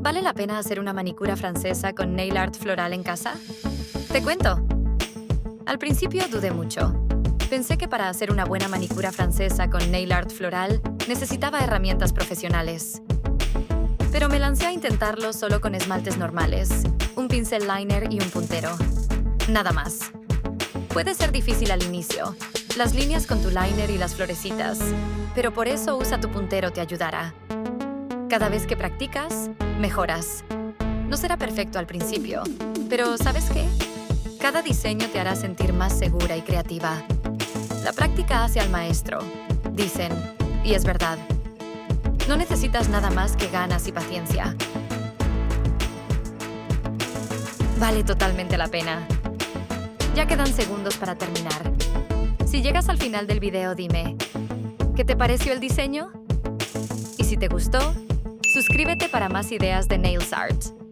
¿Vale la pena hacer una manicura francesa con nail art floral en casa? Te cuento. Al principio dudé mucho. Pensé que para hacer una buena manicura francesa con nail art floral necesitaba herramientas profesionales. Pero me lancé a intentarlo solo con esmaltes normales, un pincel liner y un puntero. Nada más. Puede ser difícil al inicio, las líneas con tu liner y las florecitas, pero por eso usa tu puntero te ayudará. Cada vez que practicas, mejoras. No será perfecto al principio, pero ¿sabes qué? Cada diseño te hará sentir más segura y creativa. La práctica hace al maestro, dicen, y es verdad. No necesitas nada más que ganas y paciencia. Vale totalmente la pena. Ya quedan segundos para terminar. Si llegas al final del video, dime, ¿qué te pareció el diseño? Y si te gustó, suscríbete para más ideas de nails art.